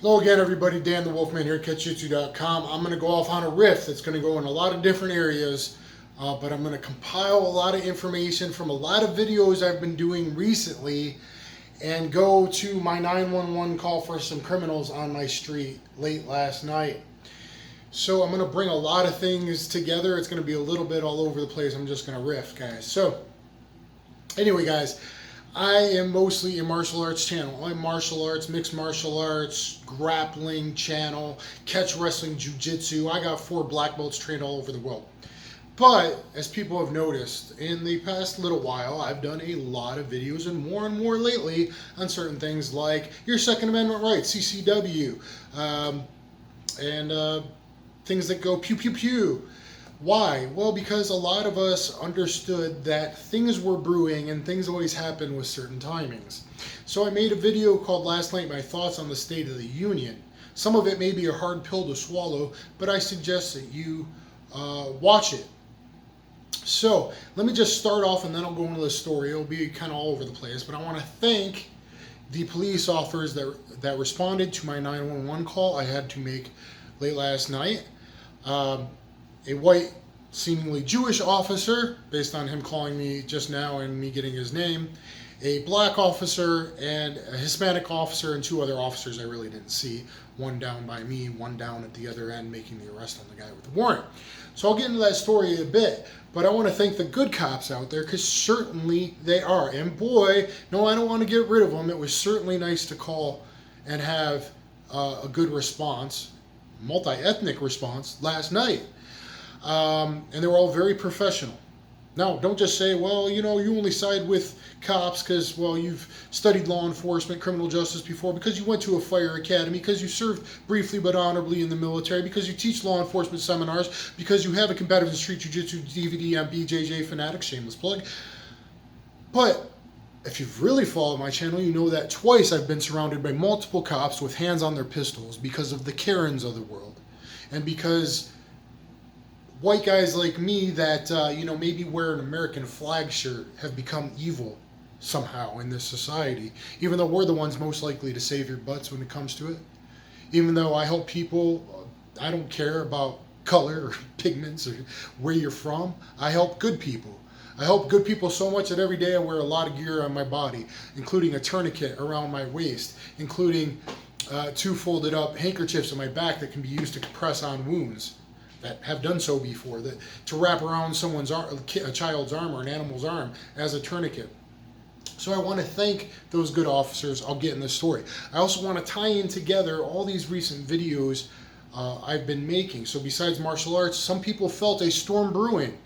Hello again, everybody. Dan the Wolfman here at catchjitsu.com. I'm going to go off on a riff that's going to go in a lot of different areas, but I'm going to compile a lot of information from a lot of videos I've been doing recently and go to my 911 call for some criminals on my street late last night. So I'm going to bring a lot of things together. It's going to be a little bit all over the place. I'm just going to riff, guys. So anyway, guys, I am mostly a martial arts channel. I'm martial arts, mixed martial arts, grappling channel, catch wrestling, jiu-jitsu. I got 4 black belts trained all over the world. But as people have noticed, in the past little while, I've done a lot of videos and more lately on certain things like your Second Amendment rights, CCW, and things that go pew pew pew. Why? Well, because a lot of us understood that things were brewing and things always happen with certain timings. So I made a video called Last Night, My Thoughts on the State of the Union. Some of it may be a hard pill to swallow, but I suggest that you watch it. So let me just start off and then I'll go into the story. It'll be kind of all over the place, but I want to thank the police officers that responded to my 911 call I had to make late last night. A white, seemingly Jewish officer, based on him calling me just now and me getting his name, a black officer, and a Hispanic officer, and 2 other officers I really didn't see. One down by me, one down at the other end, making the arrest on the guy with the warrant. So I'll get into that story a bit, but I want to thank the good cops out there, because certainly they are. And boy, no, I don't want to get rid of them. It was certainly nice to call and have a good response, multi-ethnic response, last night. And they were all very professional. Now, don't just say, well, you know, you only side with cops because, well, you've studied law enforcement, criminal justice before, because you went to a fire academy, because you served briefly but honorably in the military, because you teach law enforcement seminars, because you have a Combatives and Street Jiu-Jitsu DVD on BJJ Fanatics, shameless plug. But if you've really followed my channel, you know that twice I've been surrounded by multiple cops with hands on their pistols because of the Karens of the world. And because white guys like me that, maybe wear an American flag shirt have become evil somehow in this society, even though we're the ones most likely to save your butts when it comes to it. Even though I help people, I don't care about color or pigments or where you're from. I help good people. I help good people so much that every day I wear a lot of gear on my body, including a tourniquet around my waist, including 2 folded up handkerchiefs on my back that can be used to compress on wounds that have done so before, that to wrap around someone's arm, a child's arm or an animal's arm as a tourniquet. So I want to thank those good officers. I'll get in this story. I also want to tie in together all these recent videos I've been making. So besides martial arts, some people felt a storm brewing.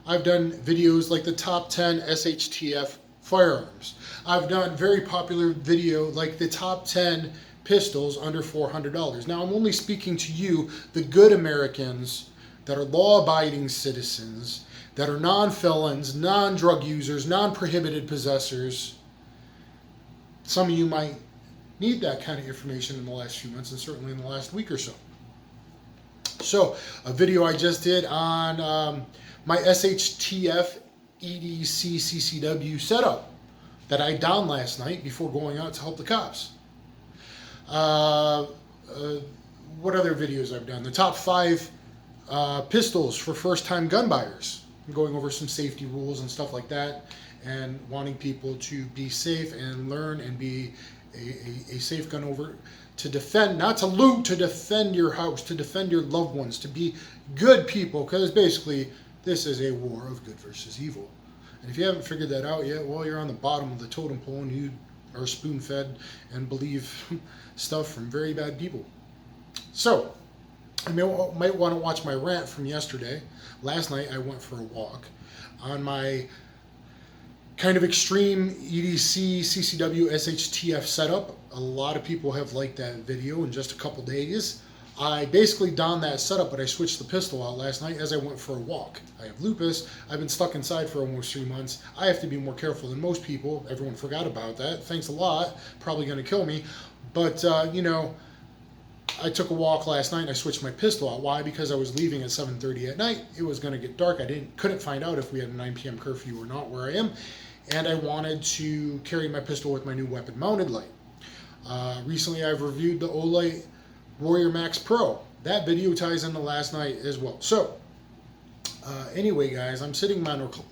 I've done videos like the top 10 SHTF firearms. I've done very popular video like the top 10 pistols under $400. Now, I'm only speaking to you, the good Americans that are law-abiding citizens, that are non-felons, non-drug users, non-prohibited possessors. Some of you might need that kind of information in the last few months and certainly in the last week or so. So, a video I just did on my SHTF EDC CCW setup that I donned last night before going out to help the cops. What other videos I've done? The top 5 pistols for first-time gun buyers. I'm going over some safety rules and stuff like that, and wanting people to be safe and learn and be a safe gun over to defend, not to loot, to defend your house, to defend your loved ones, to be good people, because basically this is a war of good versus evil. And if you haven't figured that out yet, well, you're on the bottom of the totem pole and you are spoon-fed and believe stuff from very bad people. So, you might want to watch my rant from yesterday. Last night I went for a walk on my kind of extreme EDC CCW SHTF setup. A lot of people have liked that video in just a couple days. I basically donned that setup, but I switched the pistol out last night as I went for a walk. I have lupus. I've been stuck inside for almost 3 months. I have to be more careful than most people. Everyone forgot about that. Thanks a lot. Probably going to kill me. But, I took a walk last night and I switched my pistol out. Why? Because I was leaving at 7:30 at night. It was going to get dark. I couldn't find out if we had a 9 p.m. curfew or not where I am. And I wanted to carry my pistol with my new weapon mounted light. Recently, I've reviewed the Olight Warrior Max Pro. That video ties into last night as well. So, anyway, guys, I'm sitting in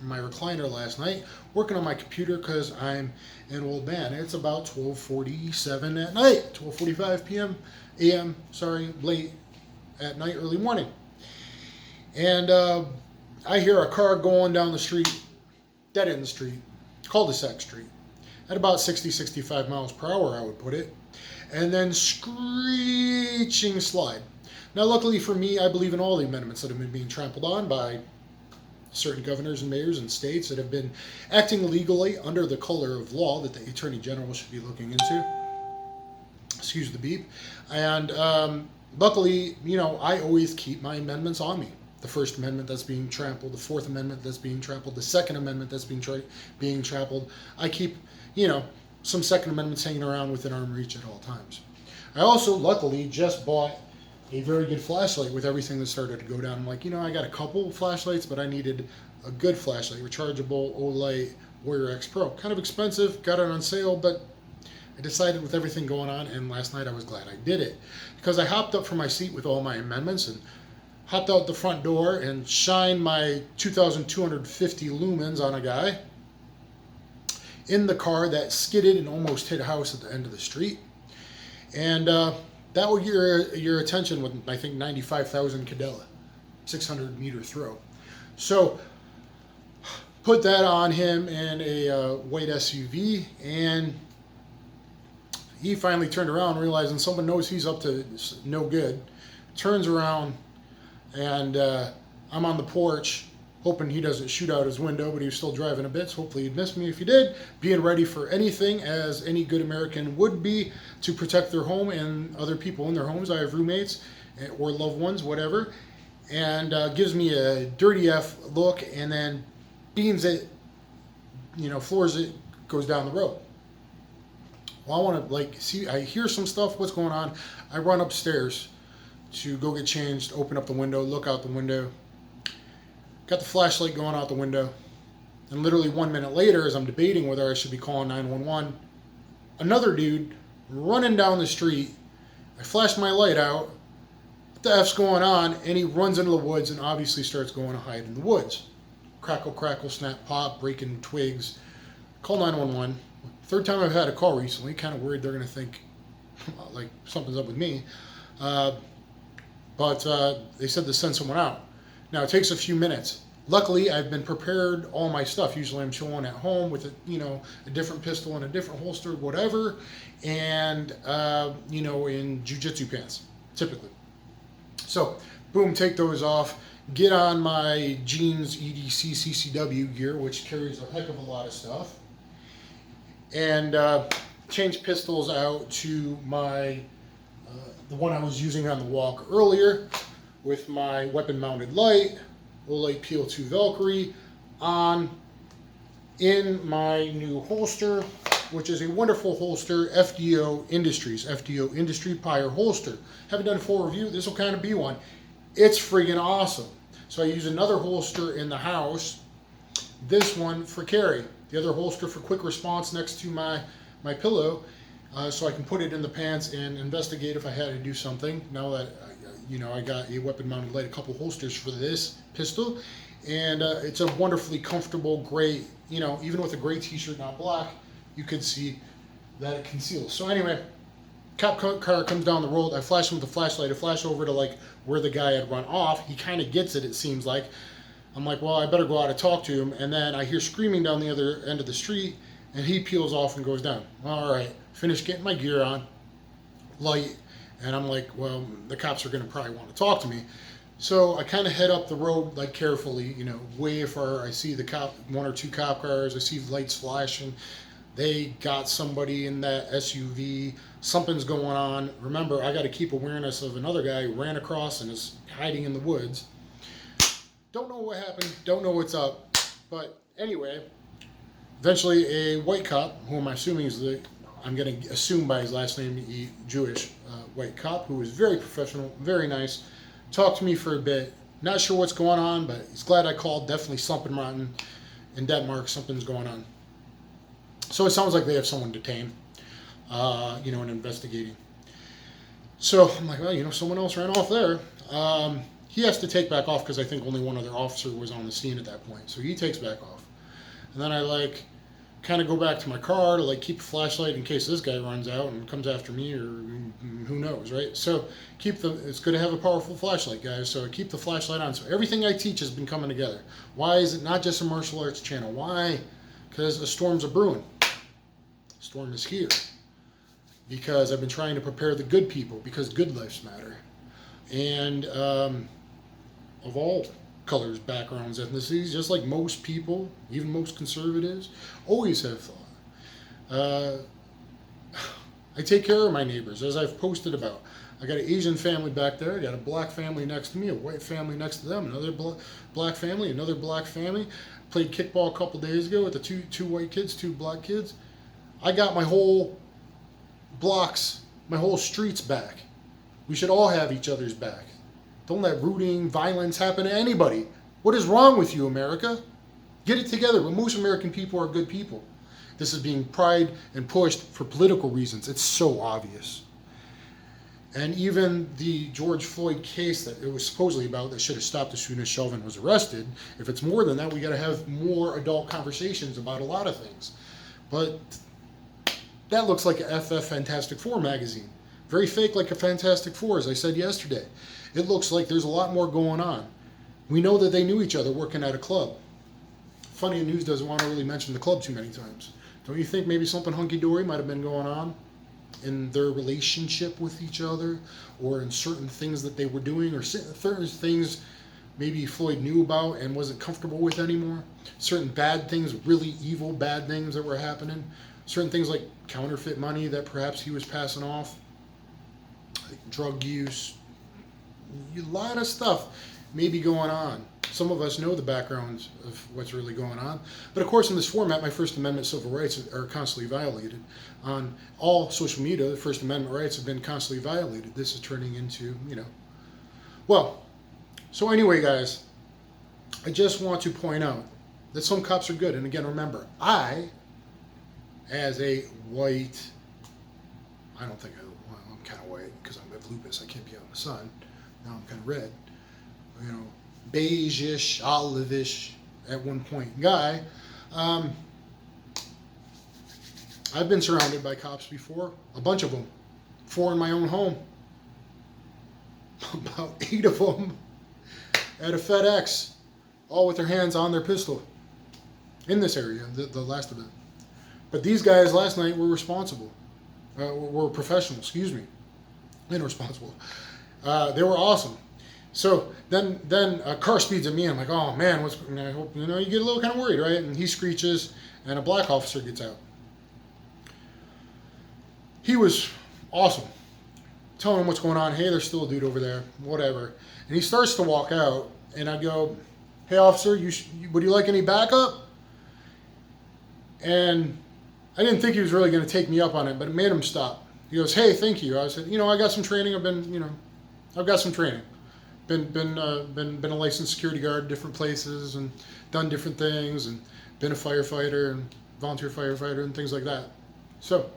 my recliner last night, working on my computer because I'm an old man. It's about 12:47 at night, 12:45 p.m. a.m. Sorry, late at night, early morning. And I hear a car going down the street, dead end street, cul-de-sac street, at about 60-65 miles per hour, I would put it, and then screeching slide. Now, luckily for me, I believe in all the amendments that have been being trampled on by certain governors and mayors and states that have been acting legally under the color of law that the Attorney General should be looking into. Excuse the beep. And luckily, you know, I always keep my amendments on me. The First Amendment that's being trampled, the Fourth Amendment that's being trampled, the Second Amendment that's being trampled. I keep, you know, some Second Amendments hanging around within arm reach at all times. I also, luckily, just bought a very good flashlight with everything that started to go down. I'm like, you know, I got a couple flashlights, but I needed a good flashlight, rechargeable Olight Warrior X Pro. Kind of expensive, got it on sale, but I decided with everything going on, and last night I was glad I did it. Because I hopped up from my seat with all my amendments and hopped out the front door and shined my 2,250 lumens on a guy in the car that skidded and almost hit a house at the end of the street. And that would get your attention with, I think, 95,000 Cadella, 600-meter throw. So put that on him in a white SUV, and he finally turned around, realizing someone knows he's up to no good, turns around, and I'm on the porch, hoping he doesn't shoot out his window, but he was still driving a bit, so hopefully he'd miss me if he did. Being ready for anything, as any good American would be, to protect their home and other people in their homes. I have roommates or loved ones, whatever, and gives me a dirty F look, and then beans it, you know, floors it, goes down the road. Well, I want to, like, see, I hear some stuff, what's going on? I run upstairs to go get changed, open up the window, look out the window. Got the flashlight going out the window. And literally 1 minute later, as I'm debating whether I should be calling 911, another dude running down the street. I flash my light out. What the F's going on? And he runs into the woods and obviously starts going to hide in the woods. Crackle, crackle, snap, pop, breaking twigs. Call 911. Third time I've had a call recently. Kind of worried they're going to think like something's up with me. But they said to send someone out. Now, it takes a few minutes. Luckily, I've been prepared all my stuff. Usually I'm chilling at home with a different pistol and a different holster, whatever, and in jiu-jitsu pants, typically. So, boom, take those off. Get on my jeans EDC CCW gear, which carries a heck of a lot of stuff, and change pistols out to my the one I was using on the walk earlier, with my weapon-mounted light, Olight PL2 Valkyrie, on in my new holster, which is a wonderful holster, FDO Industries, FDO Industry Pyre holster. Haven't done a full review. This will kind of be one. It's friggin' awesome. So I use another holster in the house, this one for carry, the other holster for quick response next to my pillow, so I can put it in the pants and investigate if I had to do something. Now that I got a weapon-mounted light, a couple holsters for this pistol, and it's a wonderfully comfortable gray. Even with a gray T-shirt, not black, you could see that it conceals. So anyway, cop car comes down the road. I flash him with the flashlight. I flash over to like where the guy had run off. He kind of gets it seems like. I'm like, well, I better go out and talk to him. And then I hear screaming down the other end of the street, and he peels off and goes down. All right, finish getting my gear on, light. And I'm like, well, the cops are going to probably want to talk to me. So I kind of head up the road, like carefully, way far. I see the one or two cop cars. I see lights flashing. They got somebody in that SUV. Something's going on. Remember, I got to keep awareness of another guy who ran across and is hiding in the woods. Don't know what happened. Don't know what's up. But anyway, eventually a white cop, who I'm assuming is I'm going to assume by his last name, Jewish white cop, who was very professional, very nice, talked to me for a bit. Not sure what's going on, but he's glad I called. Definitely something rotten in Denmark. Something's going on. So it sounds like they have someone detained. and investigating. So I'm like, well, someone else ran off there. He has to take back off because I think only one other officer was on the scene at that point. So he takes back off. And then I kind of go back to my car to keep a flashlight in case this guy runs out and comes after me, or who knows, right? So it's good to have a powerful flashlight, guys. So I keep the flashlight on. So everything I teach has been coming together. Why is it not just a martial arts channel? Why? Because a storm's a brewing. Storm is here. Because I've been trying to prepare the good people, because good lives matter. And of all colors, backgrounds, ethnicities, just like most people, even most conservatives, always have thought. I take care of my neighbors, as I've posted about. I got an Asian family back there, I got a black family next to me, a white family next to them, another black family, another black family. Played kickball a couple days ago with the two white kids, two black kids. I got my whole blocks, my whole streets back. We should all have each other's back. Don't let rooting, violence happen to anybody. What is wrong with you, America? Get it together. But most American people are good people. This is being pried and pushed for political reasons. It's so obvious. And even the George Floyd case that it was supposedly about that should have stopped as soon as Chauvin was arrested, if it's more than that, we got to have more adult conversations about a lot of things. But that looks like a FF Fantastic Four magazine. Very fake, like a Fantastic Four, as I said yesterday. It looks like there's a lot more going on. We know that they knew each other working at a club. Funny News doesn't want to really mention the club too many times. Don't you think maybe something hunky-dory might have been going on in their relationship with each other, or in certain things that they were doing, or certain things maybe Floyd knew about and wasn't comfortable with anymore? Certain bad things, really evil bad things that were happening. Certain things like counterfeit money that perhaps he was passing off, like drug use, a lot of stuff may be going on. Some of us know the backgrounds of what's really going on. But of course, in this format, my First Amendment civil rights are constantly violated. On all social media, the First Amendment rights have been constantly violated. This is turning into, Well, so anyway, guys, I just want to point out that some cops are good. And again, remember, as a white, I'm kind of white because I have lupus. I can't be out in the sun. Now I'm kind of red. Beige-ish, olive-ish at one point guy. I've been surrounded by cops before, a bunch of them, 4 in my own home, about 8 of them at a FedEx, all with their hands on their pistol in this area, the last of it. But these guys last night were responsible, were professional, irresponsible. They were awesome. So then a car speeds at me, and I'm like, oh man, I hope, you get a little kind of worried, right? And he screeches, and a black officer gets out. He was awesome, telling him what's going on. Hey, there's still a dude over there, whatever. And he starts to walk out, and I go, hey officer, would you like any backup? And I didn't think he was really going to take me up on it, but it made him stop. He goes, hey, thank you. I said, I got some training. I've got some training. Been a licensed security guard at different places and done different things, and been a firefighter and volunteer firefighter and things like that. So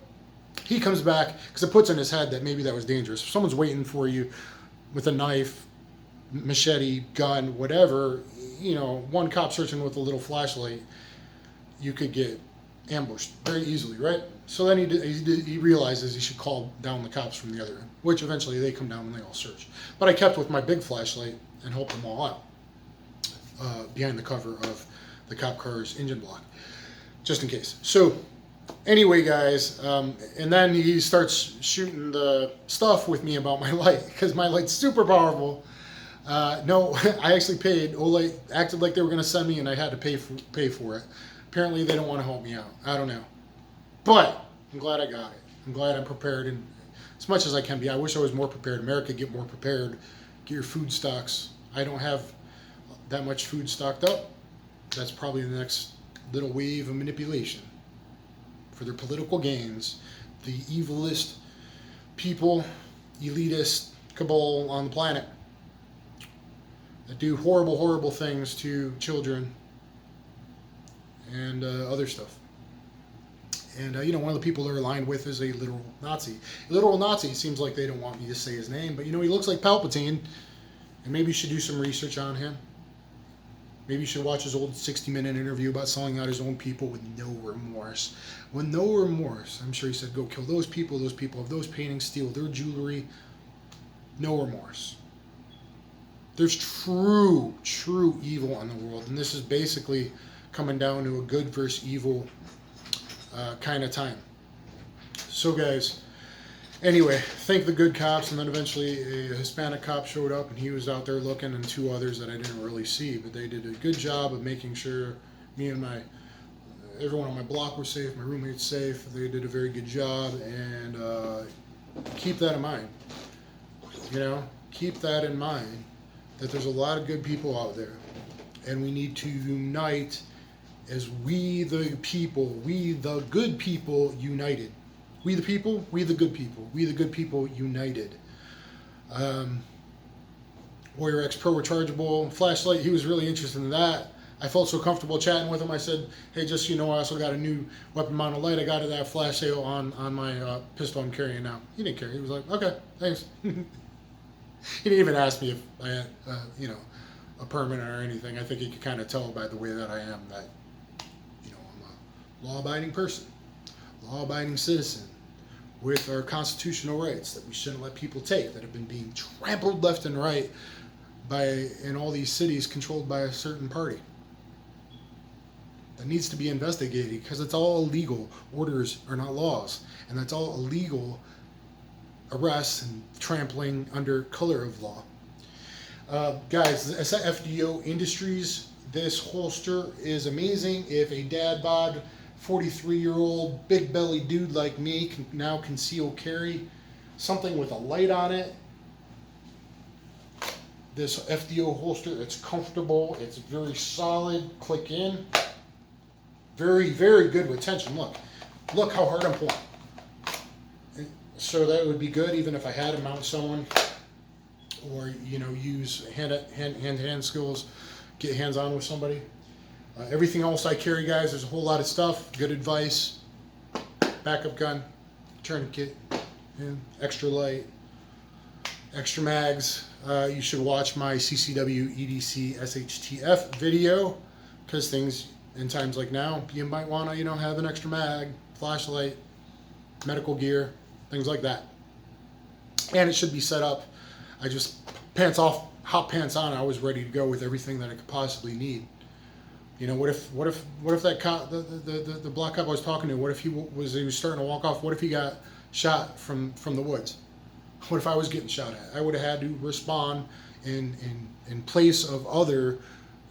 he comes back because it puts in his head that maybe that was dangerous. If someone's waiting for you with a knife, machete, gun, whatever, one cop searching with a little flashlight, you could get ambushed very easily, right? So then he realizes he should call down the cops from the other end, which eventually they come down and they all search. But I kept with my big flashlight and helped them all out behind the cover of the cop car's engine block, just in case. So anyway, guys, and then he starts shooting the stuff with me about my light, because my light's super powerful. No, I actually paid. Olight acted like they were going to send me, and I had to pay for it. Apparently, they don't want to help me out. I don't know. But I'm glad I got it. I'm glad I'm prepared, and as much as I can be. I wish I was more prepared. America, get more prepared. Get your food stocks. I don't have that much food stocked up. That's probably the next little wave of manipulation for their political gains. The evilest people, elitist cabal on the planet that do horrible, horrible things to children and other stuff. And, one of the people they're aligned with is a literal Nazi. A literal Nazi, seems like they don't want me to say his name, but, he looks like Palpatine, and maybe you should do some research on him. Maybe you should watch his old 60-minute interview about selling out his own people with no remorse. With no remorse. I'm sure he said, go kill those people of those paintings, steal their jewelry. No remorse. There's true evil in the world, and this is basically coming down to a good versus evil kind of time. So guys, anyway, thank the good cops, and then eventually a Hispanic cop showed up, and he was out there looking, and two others that I didn't really see, but they did a good job of making sure me and everyone on my block were safe, my roommates safe. They did a very good job, and keep that in mind. Keep that in mind, that there's a lot of good people out there, and we need to unite as we the people, we the good people united. We the people, we the good people, we the good people united. Warrior X Pro rechargeable flashlight, he was really interested in that. I felt so comfortable chatting with him. I said, hey, just so you know, I also got a new weapon mounted light. I got it at flash sale on my pistol I'm carrying now. He didn't care. He was like, okay, thanks. He didn't even ask me if I had, a permit or anything. I think he could kind of tell by the way that I am that, I'm a law-abiding person, law-abiding citizen with our constitutional rights that we shouldn't let people take, that have been being trampled left and right in all these cities controlled by a certain party. That needs to be investigated, because it's all illegal. Orders are not laws, and that's all illegal arrests and trampling under color of law. Guys, FDO Industries, this holster is amazing. If a dad bod 43-year-old big belly dude like me can now conceal carry something with a light on it, this FDO holster, it's comfortable, it's very solid, click in, very, very good retention. Look how hard I'm pulling. So that would be good even if I had to mount someone, or use hand-to-hand skills, get hands-on with somebody. Everything else I carry, guys, there's a whole lot of stuff. Good advice, backup gun, tourniquet, extra light, extra mags. You should watch my CCW EDC SHTF video, because things in times like now, you might want to, have an extra mag, flashlight, medical gear, things like that. And it should be set up. I just pants off, hot pants on. I was ready to go with everything that I could possibly need. What if that cop, the black cop I was talking to, what if he was starting to walk off? What if he got shot from the woods? What if I was getting shot at? I would have had to respond in place of other,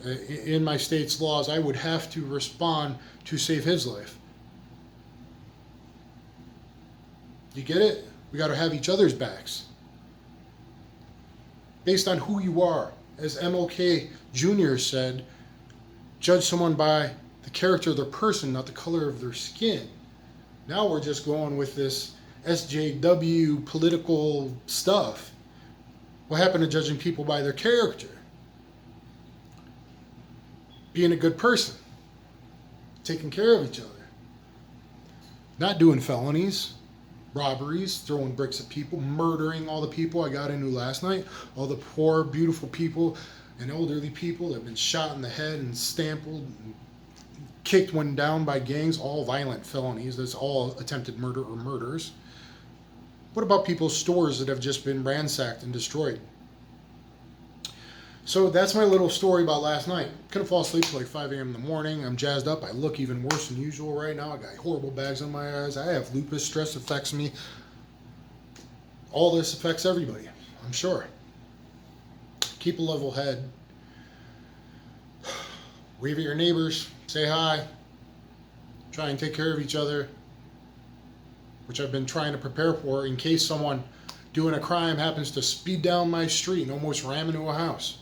in my state's laws, I would have to respond to save his life. You get it? We got to have each other's backs. Based on who you are. As MLK Jr. said, judge someone by the character of their person, not the color of their skin. Now we're just going with this SJW political stuff. What happened to judging people by their character? Being a good person. Taking care of each other. Not doing felonies, robberies, throwing bricks at people, murdering all the people I got into last night. All the poor, beautiful people and elderly people that have been shot in the head and stamped and kicked when down by gangs. All violent felonies. That's all attempted murder or murders. What about people's stores that have just been ransacked and destroyed? So that's my little story about last night. Couldn't fall asleep till like 5 a.m. in the morning. I'm jazzed up. I look even worse than usual right now. I got horrible bags on my eyes. I have lupus. Stress affects me. All this affects everybody, I'm sure. Keep a level head. Wave at your neighbors. Say hi. Try and take care of each other, which I've been trying to prepare for in case someone doing a crime happens to speed down my street and almost ram into a house.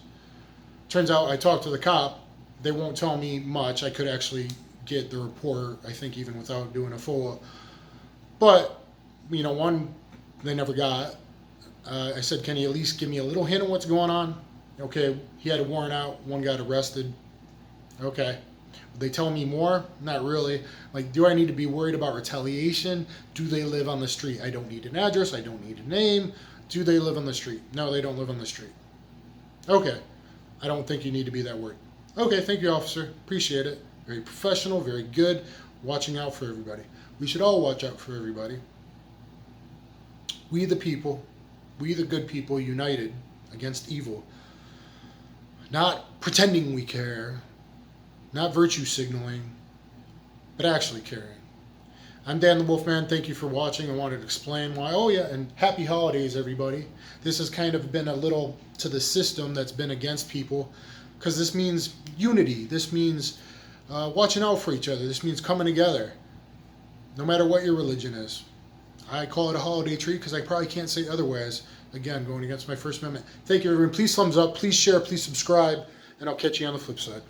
Turns out I talked to the cop. They won't tell me much. I could actually get the report, I think, even without doing a FOA. But, one they never got. I said, can you at least give me a little hint of what's going on? Okay, he had a warrant out. One got arrested. Okay. Would they tell me more? Not really. Like, do I need to be worried about retaliation? Do they live on the street? I don't need an address. I don't need a name. Do they live on the street? No, they don't live on the street. Okay. I don't think you need to be that worried. Okay, thank you, officer. Appreciate it. Very professional, very good. Watching out for everybody. We should all watch out for everybody. We the people, we the good people, united against evil. Not pretending we care, not virtue signaling, but actually caring. I'm Dan the Wolfman. Thank you for watching. I wanted to explain why. Oh yeah, and happy holidays, everybody. This has kind of been a little to the system that's been against people, because this means unity. This means watching out for each other. This means coming together, no matter what your religion is. I call it a holiday treat because I probably can't say otherwise. Again, going against my First Amendment. Thank you, everyone. Please thumbs up, please share, please subscribe, and I'll catch you on the flip side.